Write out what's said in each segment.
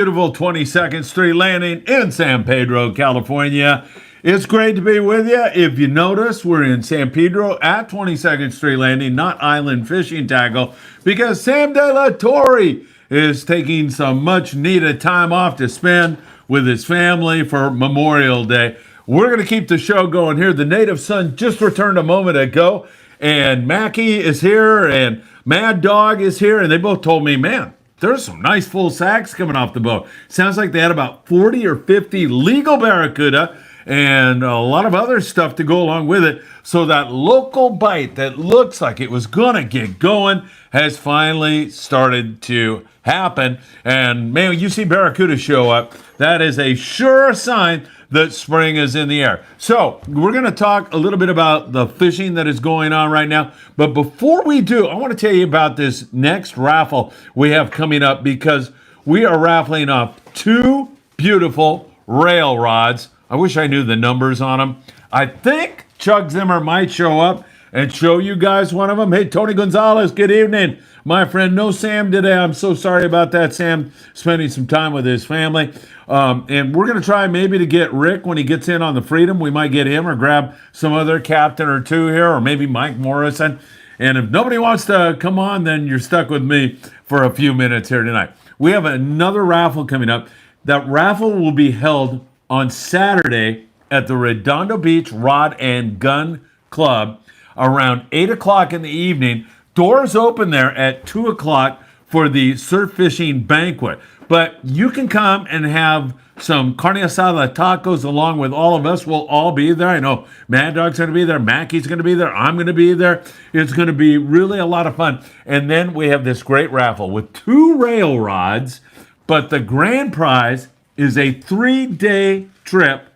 Beautiful 22nd Street Landing in San Pedro, California. It's great to be with you. If you notice, we're in San Pedro at 22nd Street Landing, not Island Fishing Tqckle, because Sam de la Torre is taking some much needed time off to spend with his family for Memorial Day. We're going to keep the show going here. The native son just returned a moment ago, and Mackie is here, and Mad Dog is here, and they both told me, man, there's some nice full sacks coming off the boat. Sounds like they had about 40 or 50 legal barracuda and a lot of other stuff to go along with it. So that local bite that looks like it was going to get going has finally started to happen. And man, you see barracuda show up, that is a sure sign that spring is in the air. So we're going to talk a little bit about the fishing that is going on right now. But before we do, I want to tell you about this next raffle we have coming up, because we are raffling off two beautiful rail rods. I wish I knew the numbers on them. I think Chuck Zimmer might show up and show you guys one of them. Hey, Tony Gonzalez, good evening. My friend, no Sam today. I'm so sorry about that. Sam spending some time with his family. And we're going to try maybe to get Rick when he gets in on the Freedom. We might get him or grab some other captain or two here, or maybe Mike Morrison. And if nobody wants to come on, then you're stuck with me for a few minutes here tonight. We have another raffle coming up. That raffle will be held on Saturday at the Redondo Beach Rod and Gun Club around 8 o'clock in the evening. Doors open there at 2 o'clock for the surf fishing banquet. But you can come and have some carne asada tacos along with all of us. We'll all be there. I know Mad Dog's going to be there. Mackie's going to be there. I'm going to be there. It's going to be really a lot of fun. And then we have this great raffle with two rail rods. But the grand prize is a 3-day trip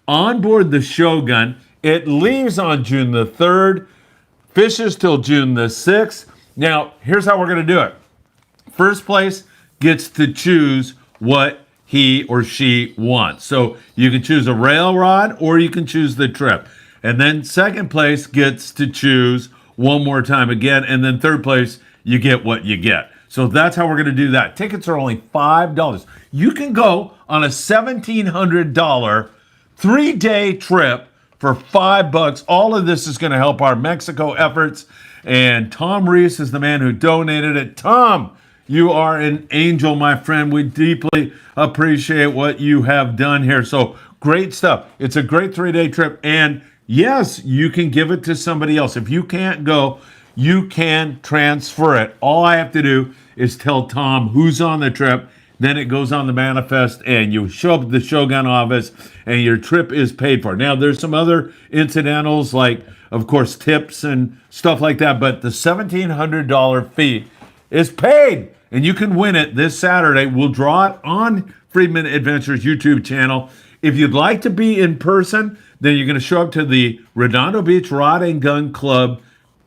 on board the Shogun. It leaves on June the 3rd, fishes till June the 6th. Now, here's how we're going to do it. First place gets to choose what he or she wants. So you can choose a rail rod or you can choose the trip. And then second place gets to choose one more time again. And then third place, you get what you get. So that's how we're going to do that. Tickets are only $5. You can go on a $1,700 3-day trip for $5. All of this is going to help our Mexico efforts. And Tom Reese is the man who donated it. Tom, you are an angel, my friend. We deeply appreciate what you have done here. So great stuff. It's a great 3-day trip. And yes, you can give it to somebody else. If you can't go, you can transfer it. All I have to do is tell Tom who's on the trip. Then it goes on the manifest and you show up at the Shogun office and your trip is paid for. Now, there's some other incidentals like, of course, tips and stuff like that. But the $1,700 fee is paid. And you can win it this Saturday. We'll draw it on Friedman Adventures YouTube channel. If you'd like to be in person, then you're going to show up to the Redondo Beach Rod and Gun Club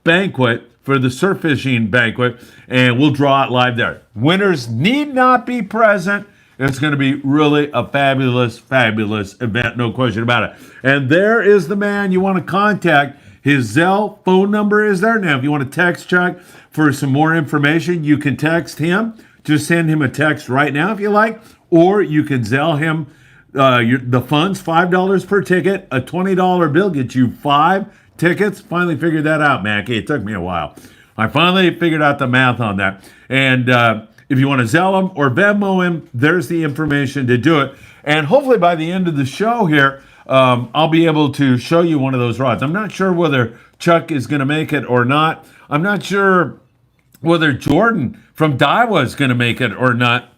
banquet for the surf fishing banquet, and we'll draw it live there. Winners need not be present. It's going to be really a fabulous, fabulous event, no question about it. And there is the man you want to contact. His Zelle phone number is there. Now, if you want to text Chuck for some more information, you can text him. Just send him a text right now if you like, or you can Zelle him the funds, $5 per ticket. A $20 bill gets you 5 tickets. Finally figured that out, Mackie. It took me a while. I finally figured out the math on that. And if you want to Zelle him or Venmo him, there's the information to do it. And hopefully by the end of the show here, I'll be able to show you one of those rods. I'm not sure whether Chuck is going to make it or not. I'm not sure whether Jordan from Daiwa is going to make it or not.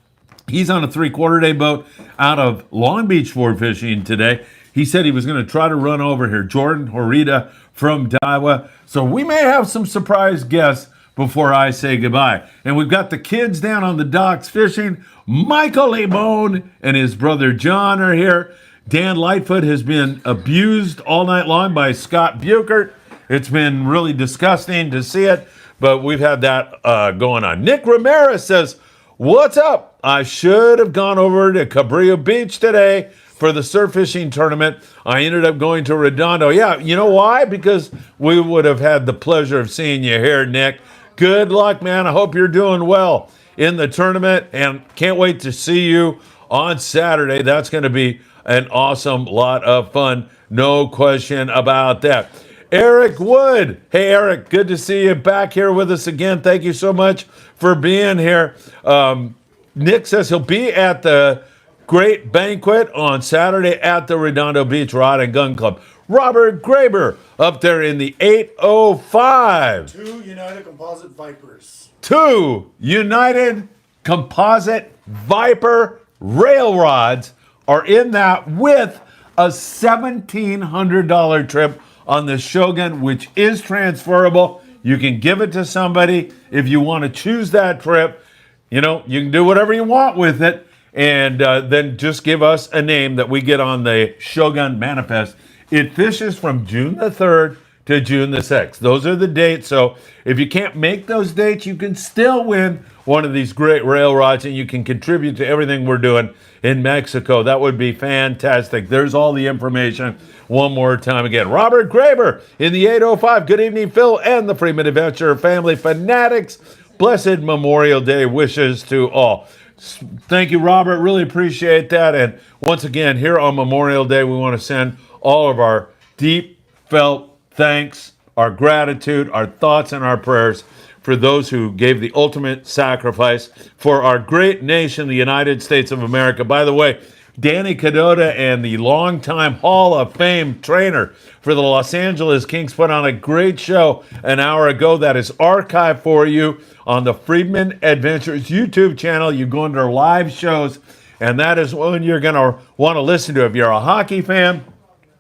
He's on a 3/4 day boat out of Long Beach Sport Fishing today. He said he was going to try to run over here. Jordan Horita from Daiwa. So we may have some surprise guests before I say goodbye. And we've got the kids down on the docks fishing. Michael Lebone and his brother John are here. Dan Lightfoot has been abused all night long by Scott Buchert. It's been really disgusting to see it, but we've had that going on. Nick Ramirez says, what's up? I should have gone over to Cabrillo Beach today for the surf fishing tournament. I ended up going to Redondo. Yeah, you know why? Because we would have had the pleasure of seeing you here, Nick. Good luck, man. I hope you're doing well. in the tournament, and can't wait to see you on Saturday. That's going to be an awesome lot of fun. No question about that. Eric Wood. Hey, Eric, good to see you back here with us again. Thank you so much for being here. Nick says he'll be at the great banquet on Saturday at the Redondo Beach Rod and Gun Club. Robert Graber up there in the 805. Two United Composite Vipers. Two United Composite Viper rail rods are in that with a $1,700 trip on the Shogun, which is transferable. You can give it to somebody if you want to choose that trip. You know, you can do whatever you want with it, and then just give us a name that we get on the Shogun manifest. It fishes from June the 3rd to June the 6th. Those are the dates. So if you can't make those dates, you can still win one of these great rail rods, and you can contribute to everything we're doing in Mexico. That would be fantastic. There's all the information one more time again. Robert Graber in the 805. Good evening, Phil and the Frieman Adventure family fanatics. Blessed Memorial Day wishes to all. Thank you, Robert. Really appreciate that. And once again, here on Memorial Day, we want to send all of our deep felt thanks, our gratitude, our thoughts, and our prayers for those who gave the ultimate sacrifice for our great nation, the United States of America. By the way, Danny Kadota and the longtime Hall of Fame trainer for the Los Angeles Kings put on a great show an hour ago that is archived for you on the Friedman Adventures YouTube channel. You go into our live shows, and that is one you're going to want to listen to if you're a hockey fan,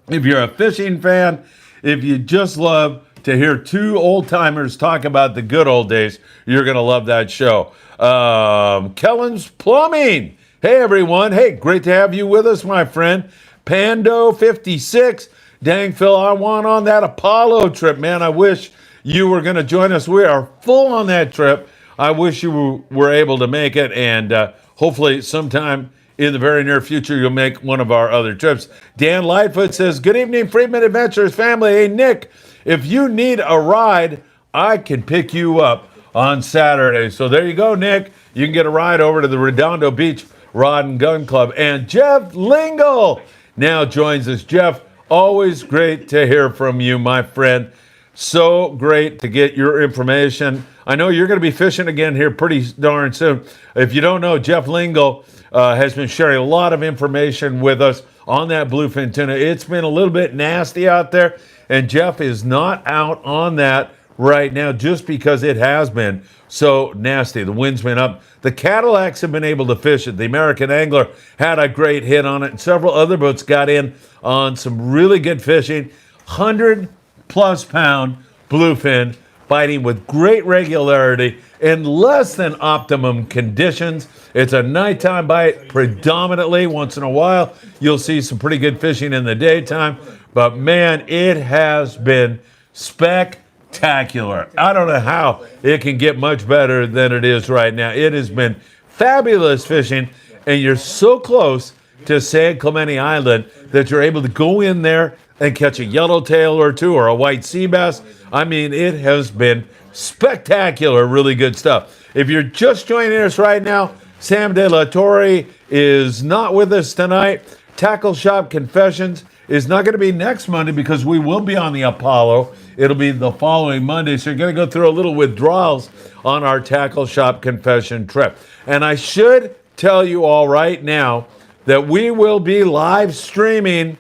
if you're a fishing fan, if you just love to hear two old-timers talk about the good old days. You're going to love that show. Kellen's Plumbing. Hey, everyone. Hey, great to have you with us, my friend. Pando56. Dang, Phil, I want on that Apollo trip, man. I wish you were going to join us. We are full on that trip. I wish you were able to make it, and hopefully sometime in the very near future you'll make one of our other trips. Dan Lightfoot says, good evening, Friedman Adventures family. Hey, Nick, if you need a ride, I can pick you up on Saturday. So there you go, Nick. You can get a ride over to the Redondo Beach Rod and Gun Club. And Jeff Lingle now joins us. Jeff, always great to hear from you, my friend. So great to get your information. I know you're going to be fishing again here pretty darn soon. If you don't know, Jeff Lingle has been sharing a lot of information with us on that bluefin tuna. It's been a little bit nasty out there, and Jeff is not out on that right now just because it has been so nasty. The wind's been up. The Cadillacs have been able to fish it. The American Angler had a great hit on it, and several other boats got in on some really good fishing. 100-plus pound bluefin biting with great regularity in less than optimum conditions. It's a nighttime bite predominantly. Once in a while, you'll see some pretty good fishing in the daytime. But man, it has been spectacular. I don't know how it can get much better than it is right now. It has been fabulous fishing, and you're so close to San Clemente Island that you're able to go in there and catch a yellowtail or two or a white sea bass. I mean, it has been spectacular, really good stuff. If you're just joining us right now, Sam De La Torre is not with us tonight. Tackle Shop Confessions is not going to be next Monday because we will be on the Apollo. It'll be the following Monday, so you're going to go through a little withdrawals on our Tackle Shop Confession trip. And I should tell you all right now that we will be live streaming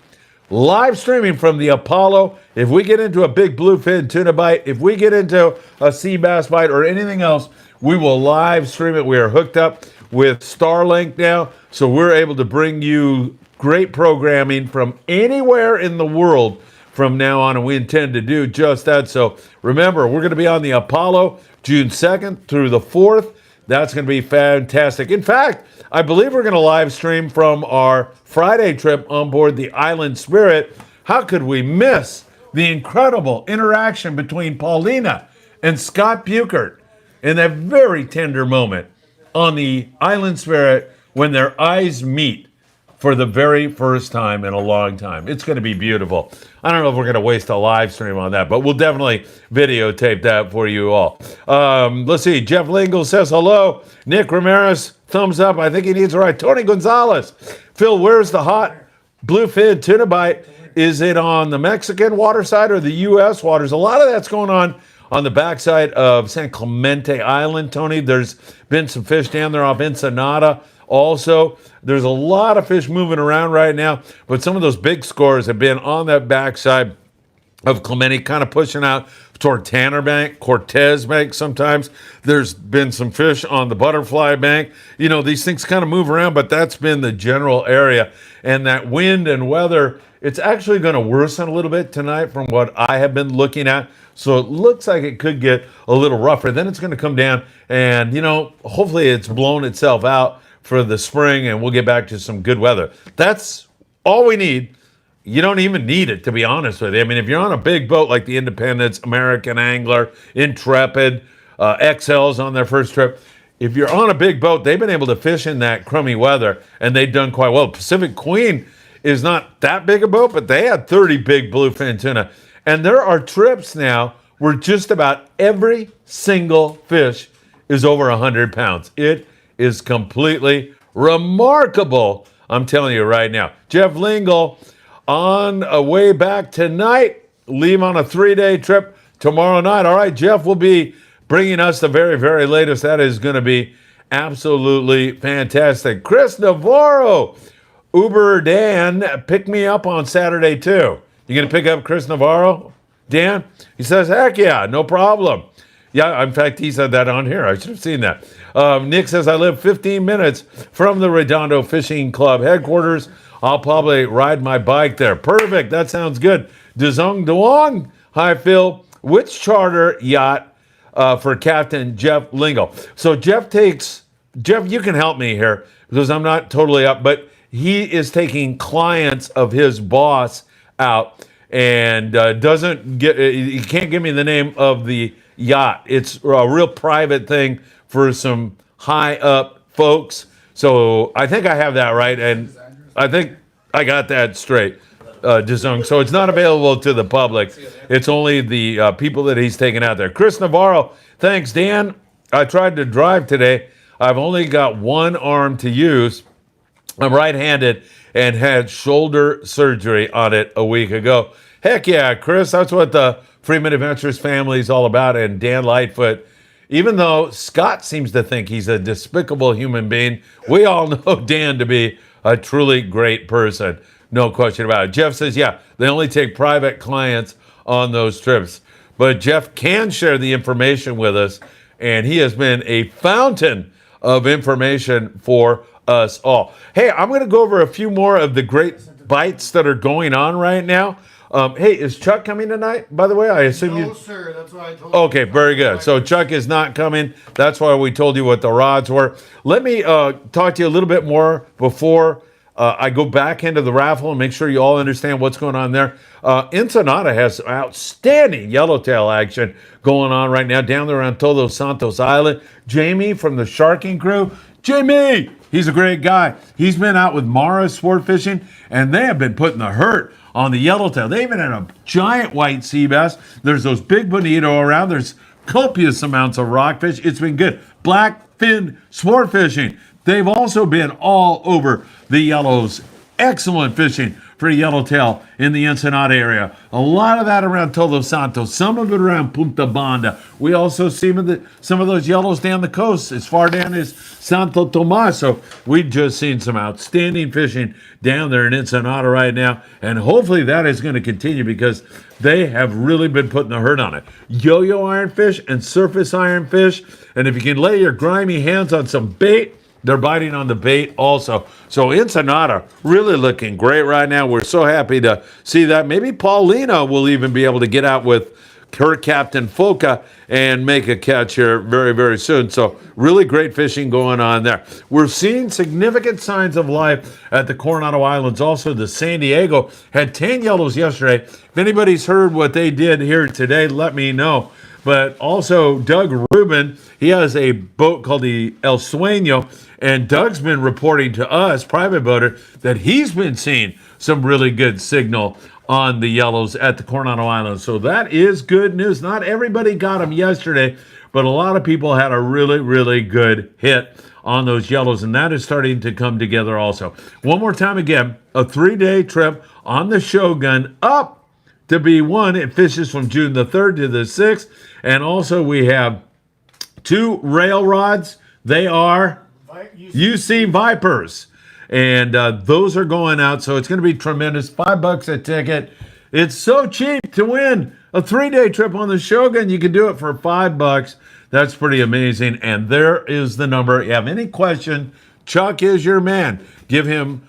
from the Apollo. If we get into a big bluefin tuna bite, if we get into a sea bass bite or anything else, we will live stream it. We are hooked up with Starlink now, so we're able to bring you great programming from anywhere in the world from now on, and we intend to do just that. So remember, we're going to be on the Apollo June 2nd through the 4th. That's going to be fantastic. In fact, I believe we're going to live stream from our Friday trip on board the Island Spirit. How could we miss the incredible interaction between Paulina and Scott Buchert in that very tender moment on the Island Spirit when their eyes meet for the very first time in a long time. It's going to be beautiful. I don't know if we're going to waste a live stream on that, but we'll definitely videotape that for you all. Let's see. Jeff Lingle says hello. Nick Ramirez, thumbs up. I think he needs a ride. Tony Gonzalez. Phil, where's the hot bluefin tuna bite? Is it on the Mexican water side or the U.S. waters? A lot of that's going on the backside of San Clemente Island, Tony. There's been some fish down there off Ensenada. Also, there's a lot of fish moving around right now, but some of those big scores have been on that backside of Clemente, kind of pushing out toward Tanner Bank, Cortez Bank sometimes. There's been some fish on the Butterfly Bank. You know, these things kind of move around, but that's been the general area. And that wind and weather, it's actually going to worsen a little bit tonight from what I have been looking at. So it looks like it could get a little rougher. Then it's going to come down and, you know, hopefully it's blown itself out for the spring and we'll get back to some good weather. That's all we need. You don't even need it, to be honest with you. I mean, if you're on a big boat like the Independence, American Angler, Intrepid, XL's on their first trip, if you're on a big boat, they've been able to fish in that crummy weather and they've done quite well. Pacific Queen is not that big a boat, but they had 30 big bluefin tuna. And there are trips now where just about every single fish is over 100 pounds. It is completely remarkable, I'm telling you right now. Jeff Lingle on a way back tonight, leave on a 3-day trip tomorrow night. All right, Jeff will be bringing us the very, very latest. That is going to be absolutely fantastic. Chris Navarro, Uber Dan, pick me up on Saturday too. You going to pick up Chris Navarro, Dan? He says, heck yeah, no problem. Yeah, in fact, he said that on here. I should have seen that. Nick says, I live 15 minutes from the Redondo Fishing Club headquarters. I'll probably ride my bike there. Perfect. That sounds good. Dezong Duong. Hi, Phil. Which charter yacht for Captain Jeff Lingle? So Jeff, you can help me here because I'm not totally up, but he is taking clients of his boss out and he can't give me the name of the yacht. It's a real private thing for some high up folks. So I think I have that right. And I think I got that straight, Dezong. So it's not available to the public. It's only the people that he's taking out there. Chris Navarro, thanks, Dan. I tried to drive today. I've only got one arm to use. I'm right-handed and had shoulder surgery on it a week ago. Heck yeah, Chris. That's what the Freeman Adventures family is all about. And Dan Lightfoot, even though Scott seems to think he's a despicable human being, we all know Dan to be a truly great person. No question about it. Jeff says, yeah, they only take private clients on those trips. But Jeff can share the information with us, and he has been a fountain of information for us all. Hey, I'm going to go over a few more of the great bites that are going on right now. Hey, is Chuck coming tonight, by the way? I assume No, sir. That's why I told you. Okay, very good. So Chuck is not coming. That's why we told you what the rods were. Let me talk to you a little bit more before I go back into the raffle and make sure you all understand what's going on there. Ensenada has outstanding yellowtail action going on right now down there on Todos Santos Island. Jamie from the Sharking Crew. Jamie, he's a great guy. He's been out with Mara Sportfishing, and they have been putting the hurt on the yellowtail. They even had a giant white sea bass. There's those big bonito around. There's copious amounts of rockfish. It's been good. Blackfin sport fishing. They've also been all over the yellows. Excellent fishing for yellowtail in the Ensenada area. A lot of that around Todos Santos. Some of it around Punta Banda. We also see some of those yellows down the coast as far down as Santo Tomas. So we've just seen some outstanding fishing down there in Ensenada right now. And hopefully that is going to continue because they have really been putting the hurt on it. Yo-yo ironfish and surface ironfish. And if you can lay your grimy hands on some bait, they're biting on the bait also. So Ensenada really looking great right now. We're so happy to see that. Maybe Paulina will even be able to get out with her Captain Foca and make a catch here very, very soon. So really great fishing going on there. We're seeing significant signs of life at the Coronado Islands. Also, the San Diego had 10 yellows yesterday. If anybody's heard what they did here today, let me know. But also Doug Rubin, he has a boat called the El Sueño, and Doug's been reporting to us, private boater, that he's been seeing some really good signal on the yellows at the Coronado Islands. So that is good news. Not everybody got them yesterday, but a lot of people had a really, really good hit on those yellows, and that is starting to come together also. One more time again, a 3-day trip on the Shogun up to be won. It fishes from June the 3rd to the 6th, and also we have 2 rail rods. They are UC Vipers, and those are going out, so it's going to be tremendous. $5 a ticket. It's so cheap to win a 3-day trip on the Shogun. You can do it for $5. That's pretty amazing. And there is the number. If you have any question, Chuck is your man. Give him,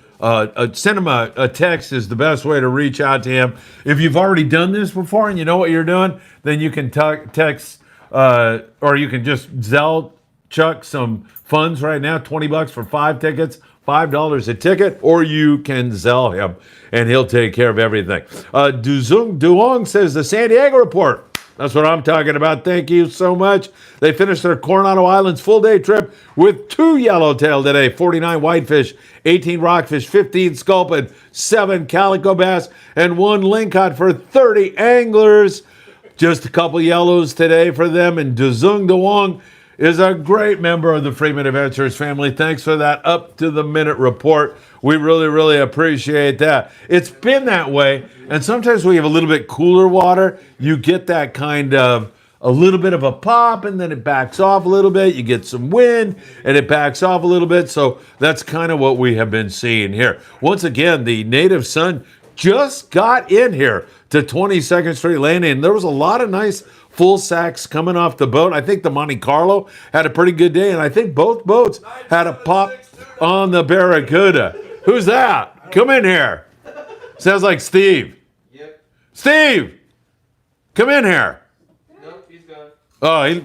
send him a text is the best way to reach out to him. If you've already done this before and you know what you're doing, then you can text, or you can just Zelle Chuck some funds right now, $20 for 5 tickets. $5 a ticket, or you can Zelle him, and he'll take care of everything. Duzung Duong says the San Diego report. That's what I'm talking about. Thank you so much. They finished their Coronado Islands full-day trip with 2 yellowtail today, 49 whitefish, 18 rockfish, 15 sculpin, 7 calico bass, and 1 lingcod for 30 anglers. Just a couple yellows today for them, and Duzung Duong is a great member of the Frieman Adventures family. Thanks for that up-to-the-minute report. We really, really appreciate that. It's been that way, and sometimes we have a little bit cooler water. You get that kind of a little bit of a pop, and then it backs off a little bit. You get some wind, and it backs off a little bit. So that's kind of what we have been seeing here. Once again, the native sun just got in here to 22nd Street Landing, and there was a lot of nice full sacks coming off the boat. I think the Monte Carlo had a pretty good day, and I think both boats had a pop on the Barracuda. Who's that? Come in here. Sounds like Steve. Yep. Steve, come in here. Nope, he's gone. Oh, he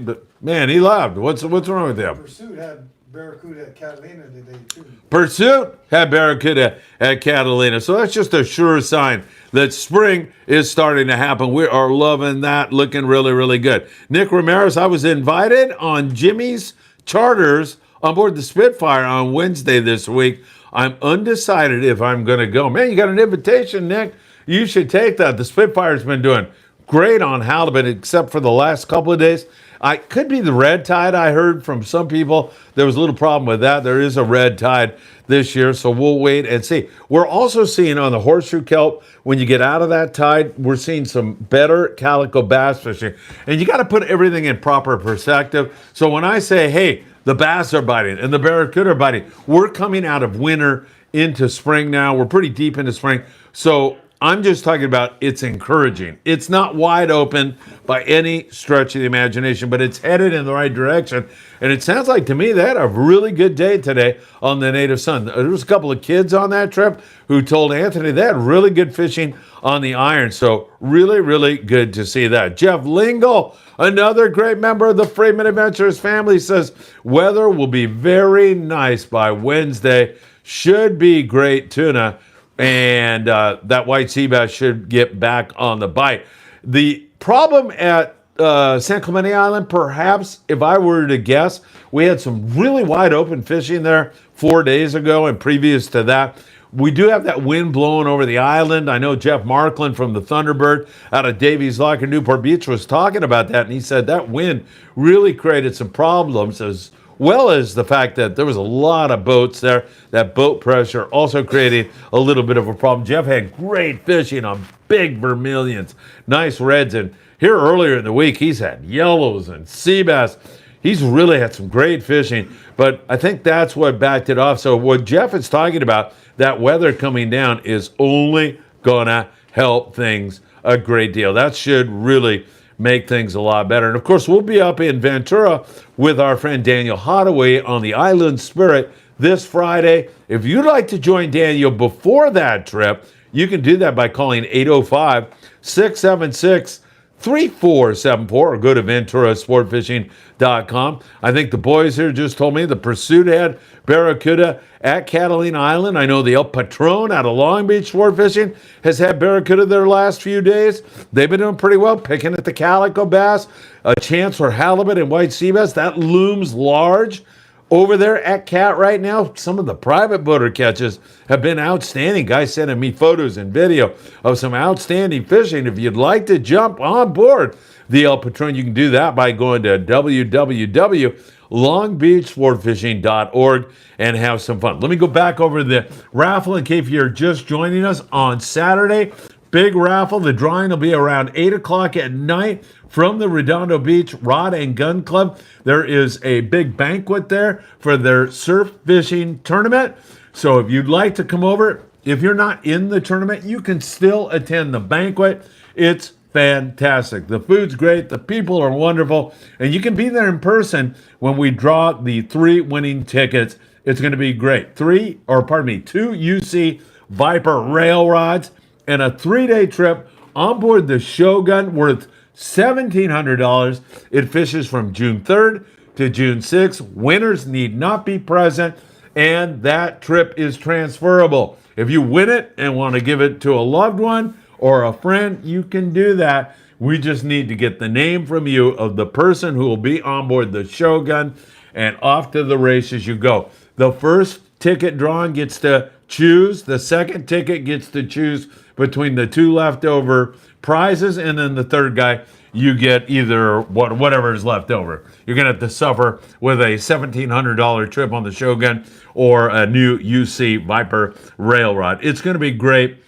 left. What's wrong with him? Pursuit had Barracuda at Catalina today, too. Pursuit had Barracuda at Catalina. So that's just a sure sign that spring is starting to happen. We are loving that, looking really, really good. Nick Ramirez, I was invited on Jimmy's charters on board the Spitfire on Wednesday this week. I'm undecided if I'm going to go. Man, you got an invitation, Nick. You should take that. The Spitfire's been doing great on halibut, except for the last couple of days. I could be the red tide. I heard from some people there was a little problem with that. There is a red tide this year, so we'll wait and see. We're also seeing on the horseshoe kelp, when you get out of that tide, we're seeing some better calico bass fishing. And you got to put everything in proper perspective. So when I say, hey, the bass are biting and the barracuda are biting, we're coming out of winter into spring now. We're pretty deep into spring. So I'm just talking about it's encouraging. It's not wide open by any stretch of the imagination, but it's headed in the right direction. And it sounds like to me they had a really good day today on the Native Sun. There was a couple of kids on that trip who told Anthony they had really good fishing on the iron. So really, really good to see that. Jeff Lingle, another great member of the Friedman Adventures family, says weather will be very nice by Wednesday. Should be great tuna. And that white sea bass should get back on the bite. The problem at San Clemente Island, perhaps, if I were to guess, we had some really wide open fishing there 4 days ago, and previous to that, we do have that wind blowing over the island. I know Jeff Markland from the Thunderbird out of Davies Lock in Newport Beach was talking about that, and he said that wind really created some problems, as well as the fact that there was a lot of boats there. That boat pressure also creating a little bit of a problem. Jeff had great fishing on big vermilions, nice reds, and here earlier in the week, he's had yellows and sea bass. He's really had some great fishing, but I think that's what backed it off. So what Jeff is talking about, that weather coming down, is only gonna help things a great deal. That should really make things a lot better. And of course, we'll be up in Ventura with our friend Daniel Hottaway on the Island Spirit this Friday. If you'd like to join Daniel before that trip, you can do that by calling 805-676-3682. 3474 or go to VenturaSportfishing.com. I think the boys here just told me the Pursuit had Barracuda at Catalina Island. I know the El Patron out of Long Beach Sport Fishing has had Barracuda their last few days. They've been doing pretty well, picking at the calico bass, a chance for halibut and white sea bass. That looms large over there at Cat right now. Some of the private boater catches have been outstanding. Guys sending me photos and video of some outstanding fishing. If you'd like to jump on board the El Patron, you can do that by going to www.longbeachsportfishing.org and have some fun. Let me go back over the raffle in case you're just joining us on Saturday. Big raffle. The drawing will be around 8 o'clock at night from the Redondo Beach Rod and Gun Club. There is a big banquet there for their surf fishing tournament. So if you'd like to come over, if you're not in the tournament, you can still attend the banquet. It's fantastic. The food's great. The people are wonderful. And you can be there in person when we draw the 3 winning tickets. It's going to be great. 2 UC Viper rail rods and a 3-day trip on board the Shogun worth $1,700. It fishes from June 3rd to June 6th. Winners need not be present, and that trip is transferable. If you win it and want to give it to a loved one or a friend, you can do that. We just need to get the name from you of the person who will be on board the Shogun, and off to the races you go. The first ticket drawing gets to choose. The second ticket gets to choose between the 2 leftover prizes, and then the third guy, you get either whatever is left over. You're going to have to suffer with a $1,700 trip on the Shogun or a new UC Viper rail rod. It's going to be great.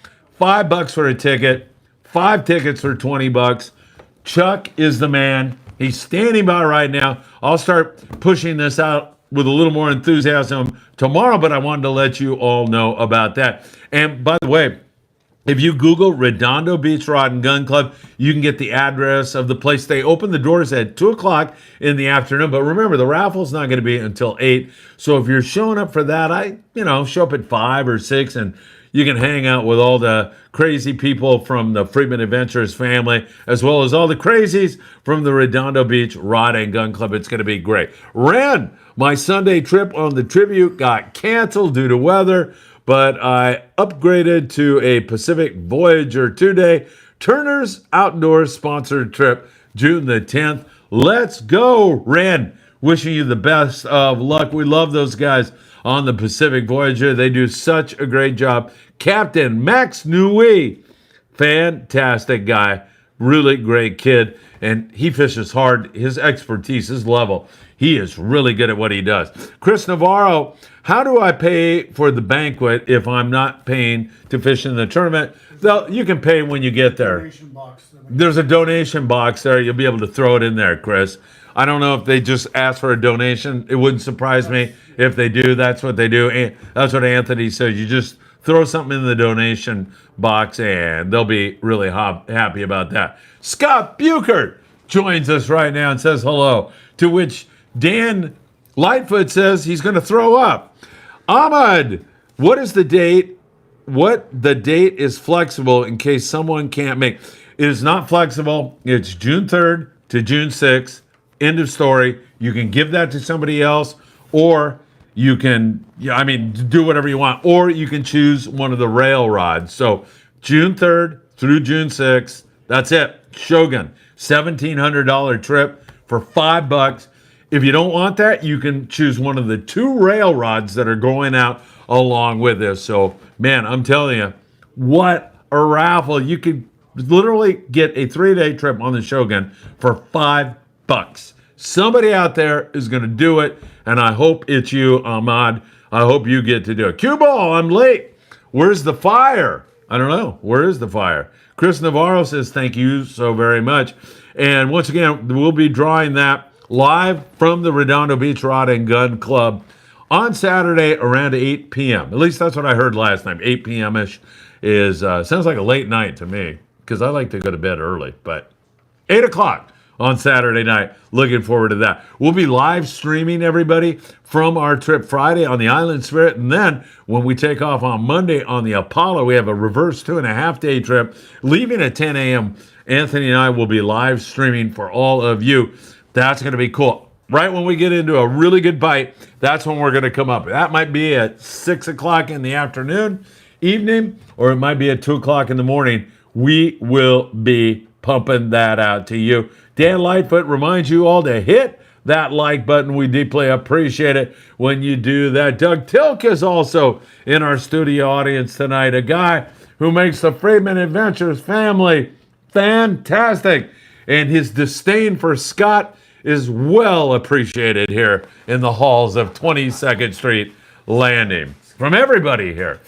$5 for a ticket, 5 tickets for $20. Chuck is the man. He's standing by right now. I'll start pushing this out with a little more enthusiasm tomorrow, but I wanted to let you all know about that. And by the way, if you Google Redondo Beach Rod and Gun Club, you can get the address of the place. They open the doors at 2 o'clock in the afternoon. But remember, the raffle's not going to be until 8. So if you're showing up for that, show up at 5 or 6, and you can hang out with all the crazy people from the Friedman Adventures family, as well as all the crazies from the Redondo Beach Rod and Gun Club. It's going to be great. Ren, my Sunday trip on the Tribute got canceled due to weather, but I upgraded to a Pacific Voyager 2-day Turner's Outdoors sponsored trip, June the 10th. Let's go, Ren. Wishing you the best of luck. We love those guys on the Pacific Voyager. They do such a great job. Captain Max Nui, fantastic guy, really great kid, and he fishes hard. His expertise, his level, he is really good at what he does. Chris Navarro, how do I pay for the banquet if I'm not paying to fish in the tournament? You can pay when you get there. Donation box. There's a donation box there. You'll be able to throw it in there, Chris. I don't know if they just ask for a donation. It wouldn't surprise me if they do. That's what they do. That's what Anthony says. You just throw something in the donation box, and they'll be really happy about that. Scott Buchert joins us right now and says hello, to which Dan Lightfoot says he's going to throw up. Ahmad, what is the date? What the date is flexible in case someone can't make. It is not flexible. It's June 3rd to June 6th. End of story. You can give that to somebody else, or you can, do whatever you want, or you can choose one of the rail rods. So June 3rd through June 6th, that's it. Shogun, $1,700 trip for $5. If you don't want that, you can choose one of the 2 rail rods that are going out along with this. So, man, I'm telling you, what a raffle. You could literally get a 3-day trip on the Shogun for $5. Somebody out there is going to do it, and I hope it's you, Ahmad. I hope you get to do it. Cue ball, I'm late. Where's the fire? I don't know. Where is the fire? Chris Navarro says thank you so very much. And once again, we'll be drawing that live from the Redondo Beach Rod and Gun Club on Saturday around 8 p.m. At least that's what I heard last time. 8 p.m.-ish sounds like a late night to me, because I like to go to bed early. But 8 o'clock on Saturday night. Looking forward to that. We'll be live streaming, everybody, from our trip Friday on the Island Spirit. And then when we take off on Monday on the Apollo, we have a reverse 2.5-day trip. Leaving at 10 a.m., Anthony and I will be live streaming for all of you. That's going to be cool. Right when we get into a really good bite, that's when we're going to come up. That might be at 6 o'clock in the afternoon, evening, or it might be at 2 o'clock in the morning. We will be pumping that out to you. Dan Lightfoot reminds you all to hit that like button. We deeply appreciate it when you do that. Doug Tilk is also in our studio audience tonight, a guy who makes the Friedman Adventures family fantastic. And his disdain for Scott is well appreciated here in the halls of 22nd Street Landing. From everybody here.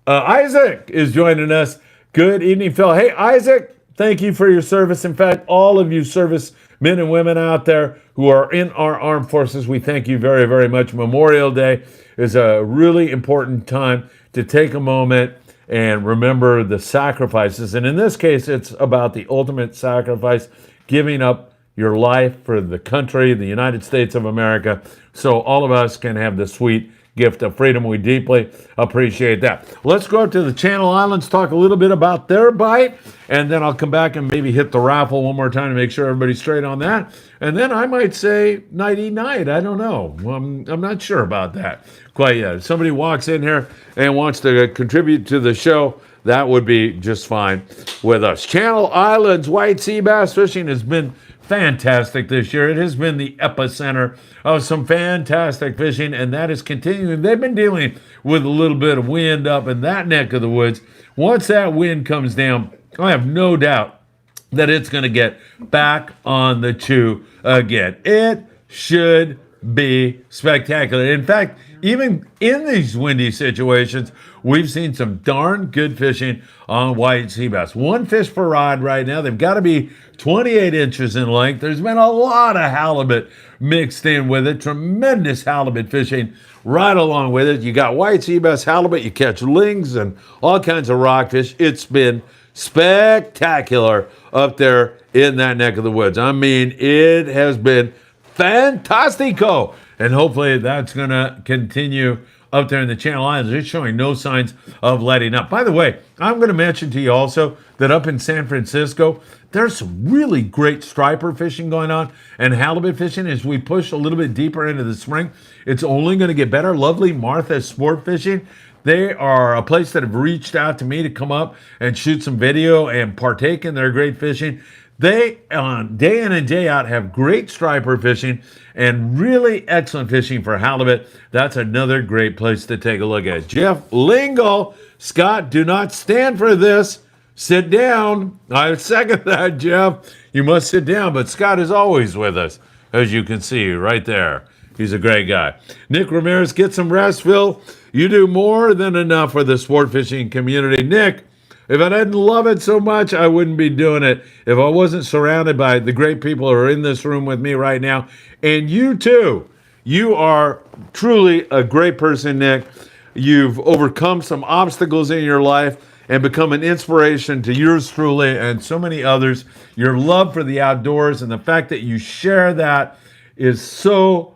Isaac is joining us. Good evening, Phil. Hey, Isaac. Thank you for your service. In fact, all of you service men and women out there who are in our armed forces, we thank you very, very much. Memorial Day is a really important time to take a moment and remember the sacrifices. And in this case, it's about the ultimate sacrifice, giving up your life for the country, the United States of America, so all of us can have the sweet gift of freedom. We deeply appreciate that. Let's go up to the Channel Islands, talk a little bit about their bite, and then I'll come back and maybe hit the raffle one more time to make sure everybody's straight on that. And then I might say nighty-night. I don't know. I'm not sure about that quite yet. If somebody walks in here and wants to contribute to the show, that would be just fine with us. Channel Islands white sea bass fishing has been fantastic this year. It has been the epicenter of some fantastic fishing, and that is continuing. They've been dealing with a little bit of wind up in that neck of the woods. Once that wind comes down, I have no doubt that it's going to get back on the chew again. It should be spectacular. In fact, even in these windy situations, we've seen some darn good fishing on white sea bass. One fish per rod right now. They've got to be 28 inches in length. There's been a lot of halibut mixed in with it. Tremendous halibut fishing right along with it. You got white sea bass, halibut. You catch lings and all kinds of rockfish. It's been spectacular up there in that neck of the woods. I mean, it has been fantastico. And hopefully that's going to continue up there in the Channel Islands. It's showing no signs of letting up. By the way, I'm going to mention to you also that up in San Francisco, there's some really great striper fishing going on and halibut fishing as we push a little bit deeper into the spring. It's only going to get better. Lovely Martha Sport Fishing. They are a place that have reached out to me to come up and shoot some video and partake in their great fishing. They, day in and day out, have great striper fishing and really excellent fishing for halibut. That's another great place to take a look at. Jeff Lingle, Scott, do not stand for this. Sit down. I second that, Jeff. You must sit down, but Scott is always with us, as you can see right there. He's a great guy. Nick Ramirez, get some rest, Phil. You do more than enough for the sport fishing community. Nick, if I didn't love it so much, I wouldn't be doing it. If I wasn't surrounded by the great people who are in this room with me right now. And you too. You are truly a great person, Nick. You've overcome some obstacles in your life and become an inspiration to yours truly and so many others. Your love for the outdoors and the fact that you share that is so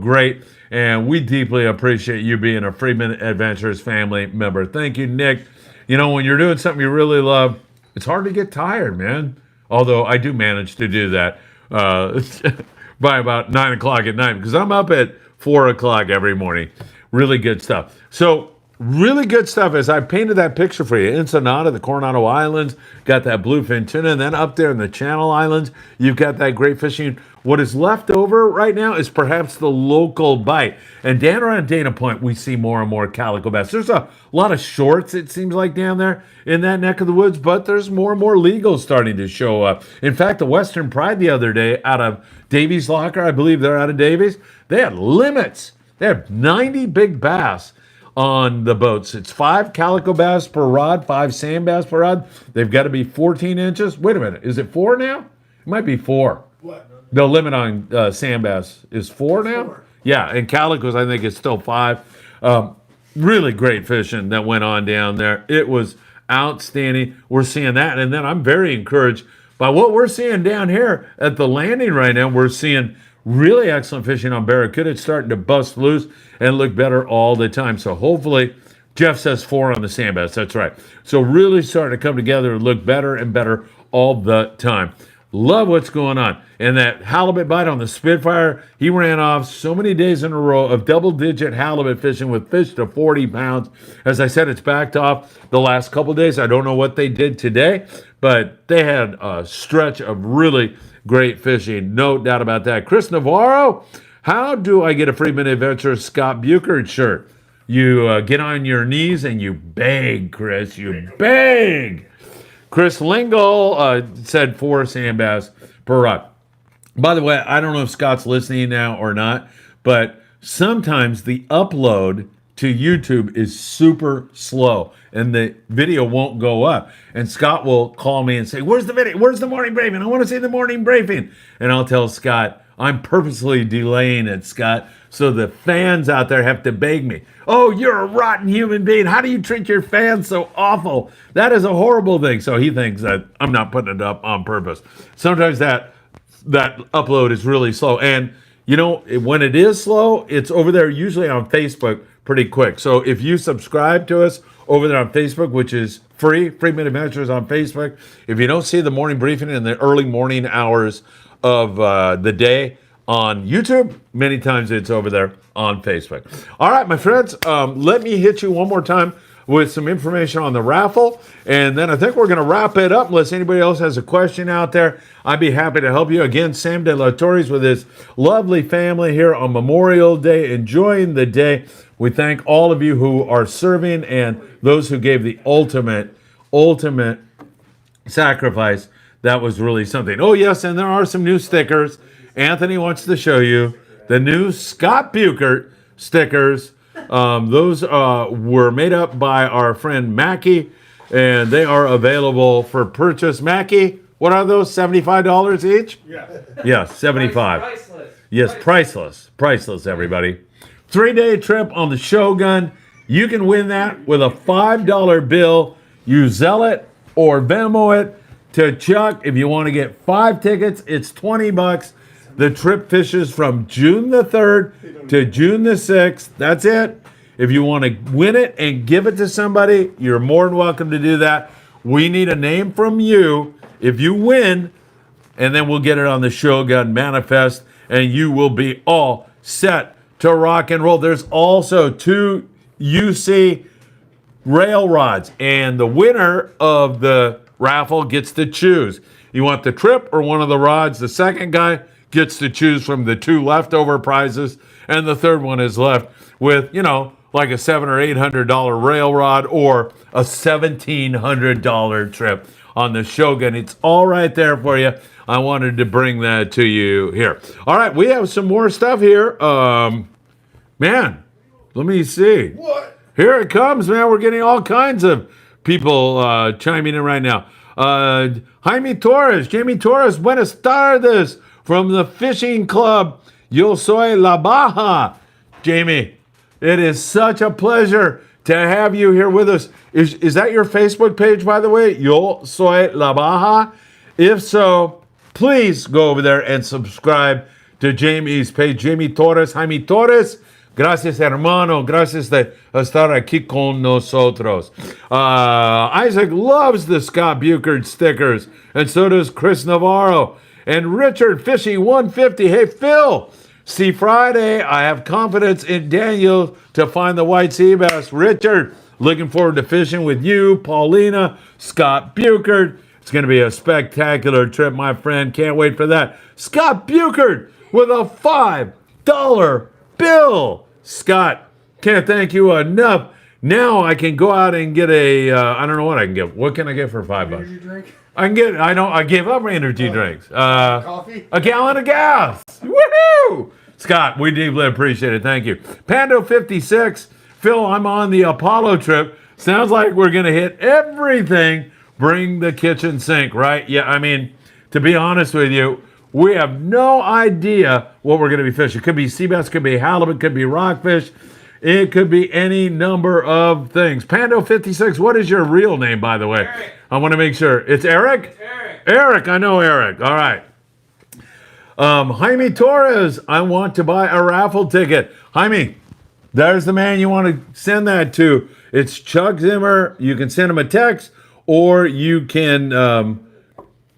great. And we deeply appreciate you being a Friedman Adventures family member. Thank you, Nick. You know, when you're doing something you really love, it's hard to get tired, man. Although I do manage to do that by about 9 o'clock at night because I'm up at 4 o'clock every morning. Really good stuff. So really good stuff as I painted that picture for you. Ensenada, the Coronado Islands, got that bluefin tuna. And then up there in the Channel Islands, you've got that great fishing. What is left over right now is perhaps the local bite. And down around Dana Point, we see more and more calico bass. There's a lot of shorts, it seems like, down there in that neck of the woods, but there's more and more legals starting to show up. In fact, the Western Pride the other day out of Davies Locker, I believe they're out of Davies, they had limits. They have 90 big bass on the boats. It's 5 calico bass per rod, 5 sand bass per rod. They've got to be 14 inches. Wait a minute. Is it 4 now? It might be 4. What? The limit on sand bass is 4 now? 4. Yeah, and calicos, I think it's still 5. Really great fishing that went on down there. It was outstanding. We're seeing that. And then I'm very encouraged by what we're seeing down here at the landing right now, we're seeing really excellent fishing on barracuda. It's starting to bust loose and look better all the time. So hopefully, Jeff says 4 on the sand bass. That's right. So really starting to come together and look better and better all the time. Love what's going on. And that halibut bite on the Spitfire, he ran off so many days in a row of double-digit halibut fishing with fish to 40 pounds. As I said, it's backed off the last couple days. I don't know what they did today, but they had a stretch of really great fishing. No doubt about that. Chris Navarro, how do I get a Friedman Adventure Scott Buchert shirt? You get on your knees and you beg, Chris. You beg. Chris Lingle said 4 sand bass per rod. By the way, I don't know if Scott's listening now or not, but sometimes the upload to YouTube is super slow and the video won't go up. And Scott will call me and say, "Where's the video? Where's the morning briefing? I want to see the morning briefing." And I'll tell Scott, "I'm purposely delaying it, Scott, so the fans out there have to beg me. Oh, you're a rotten human being. How do you treat your fans so awful? That is a horrible thing." So he thinks that I'm not putting it up on purpose. Sometimes that upload is really slow. And, you know, when it is slow, it's over there usually on Facebook pretty quick. So if you subscribe to us over there on Facebook, which is free, Friedman Adventures on Facebook, if you don't see the morning briefing in the early morning hours of the day on YouTube, many times it's over there on Facebook. All right, my friends, let me hit you one more time with some information on the raffle, and then I think we're going to wrap it up unless anybody else has a question out there. I'd be happy to help you. Again, Sam De La Torres with his lovely family here on Memorial Day, enjoying the day. We thank all of you who are serving and those who gave the ultimate sacrifice. That was really something. Oh, yes, and there are some new stickers. Anthony wants to show you the new Scott Buchert stickers. Those were made up by our friend Mackie, and they are available for purchase. Mackie, what are those, $75 each? Yeah. Yes, 75. Priceless. Yes, priceless, everybody. 3-day trip on the Shogun. You can win that with a $5 bill. You Zelle it or Venmo it to Chuck. If you want to get 5 tickets, it's $20. The trip fishes from June the 3rd to June the 6th. That's it. If you want to win it and give it to somebody, you're more than welcome to do that. We need a name from you if you win, and then we'll get it on the Shogun Manifest, and you will be all set to rock and roll. There's also 2 UC rail rods, and the winner of the raffle gets to choose. You want the trip or one of the rods? The second guy gets to choose from the 2 leftover prizes, and the third one is left with, you know, like a $700 or $800 rail rod or a $1,700 trip on the Shogun. It's all right there for you. I wanted to bring that to you here. All right, we have some more stuff here. Man, let me see. What? Here it comes, man. We're getting all kinds of people chiming in right now. Jamie Torres, buenas tardes from the fishing club. Yo soy la Baja. Jamie, it is such a pleasure to have you here with us. Is that your Facebook page, by the way? Yo soy la Baja. If so, please go over there and subscribe to Jamie's page. Jamie Torres, Jaime Torres. Gracias, hermano. Gracias de estar aquí con nosotros. Isaac loves the Scott Buchert stickers, and so does Chris Navarro. And Richard Fishing 150. Hey, Phil, see Friday. I have confidence in Daniel to find the white sea bass. Richard, looking forward to fishing with you, Paulina, Scott Buchert. It's going to be a spectacular trip, my friend. Can't wait for that. Scott Buchert with a $5 bill. Scott, can't thank you enough. Now I can go out and get a, I don't know what I can get. What can I get for $5? Energy drink? I gave up energy drinks. Coffee? A gallon of gas. Woohoo! Scott, we deeply appreciate it. Thank you. Pando 56. Phil, I'm on the Apollo trip. Sounds like we're going to hit everything. Bring the kitchen sink, right? Yeah, I mean, to be honest with you, we have no idea what we're going to be fishing. It could be sea bass, could be halibut, could be rockfish. It could be any number of things. Pando 56, what is your real name, by the way? Eric. I want to make sure. It's Eric? Eric. Eric. I know Eric. All right. Jaime Torres, I want to buy a raffle ticket. Jaime, there's the man you want to send that to. It's Chuck Zimmer. You can send him a text, or you can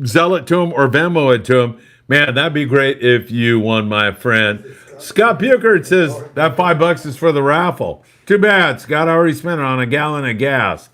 Zell it to him or Venmo it to him. Man, that'd be great if you won, my friend. Scott Buchert says that $5 is for the raffle. Too bad. Scott already spent it on a gallon of gas.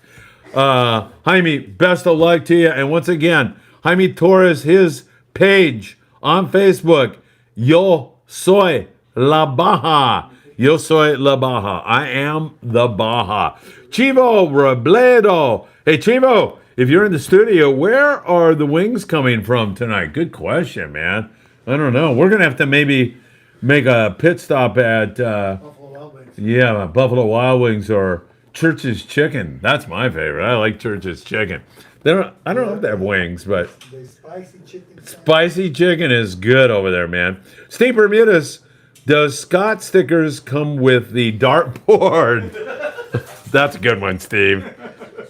Jaime, best of luck to you. And once again, Jaime Torres, his page on Facebook, Yo Soy La Baja. Yo soy la Baja. I am the Baja. Chivo Robledo. Hey, Chivo, if you're in the studio, where are the wings coming from tonight? Good question, man. I don't know. We're going to have to maybe make a pit stop at Buffalo Wild Wings. Buffalo Wild Wings or Church's Chicken. That's my favorite. I like Church's Chicken. I don't know if they have wings, but The spicy chicken. spicy chicken is good over there, man. Steve Bermudez, does Scott stickers come with the dartboard? That's a good one, Steve.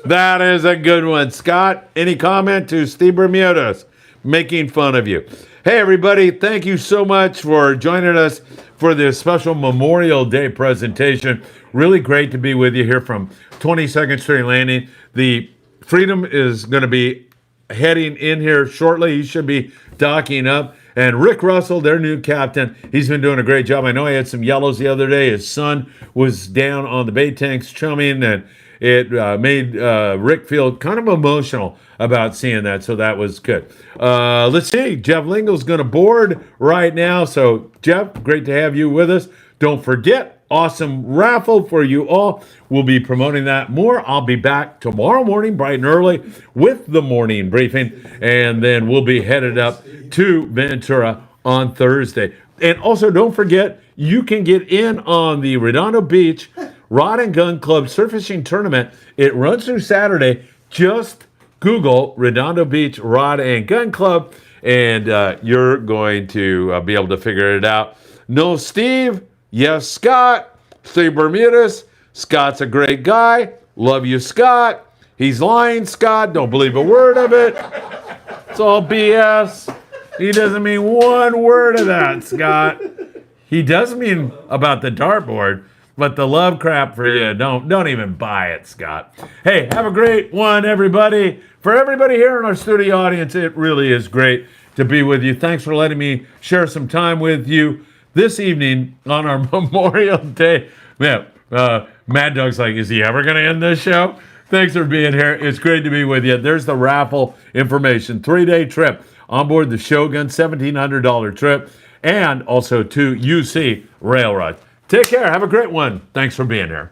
That is a good one. Scott, any comment to Steve Bermudez making fun of you? Hey, everybody, thank you so much for joining us for this special Memorial Day presentation. Really great to be with you here from 22nd Street Landing. The Freedom is going to be heading in here shortly. He should be docking up. And Rick Russell, their new captain, he's been doing a great job. I know he had some yellows the other day. His son was down on the bait tanks chumming, and it made Rick feel kind of emotional about seeing that, so that was good. Let's see. Jeff Lingle's going to board right now. So, Jeff, great to have you with us. Don't forget, awesome raffle for you all. We'll be promoting that more. I'll be back tomorrow morning, bright and early, with the morning briefing, and then we'll be headed up to Ventura on Thursday. And also, don't forget, you can get in on the Redondo Beach Rod and Gun Club Surf Fishing Tournament. It runs through Saturday. Just Google Redondo Beach Rod and Gun Club, and you're going to be able to figure it out. No Steve, yes Scott, Steve Bermudez. Scott's a great guy. Love you, Scott. He's lying, Scott. Don't believe a word of it. It's all BS. He doesn't mean one word of that, Scott. He does mean about the dartboard, but the love crap for you, don't even buy it, Scott. Hey, have a great one, everybody. For everybody here in our studio audience, it really is great to be with you. Thanks for letting me share some time with you this evening on our Memorial Day. Man, Mad Dog's like, is he ever going to end this show? Thanks for being here. It's great to be with you. There's the raffle information. 3-day trip on board the Shogun, $1,700 trip, and also to UC Railroad. Take care. Have a great one. Thanks for being here.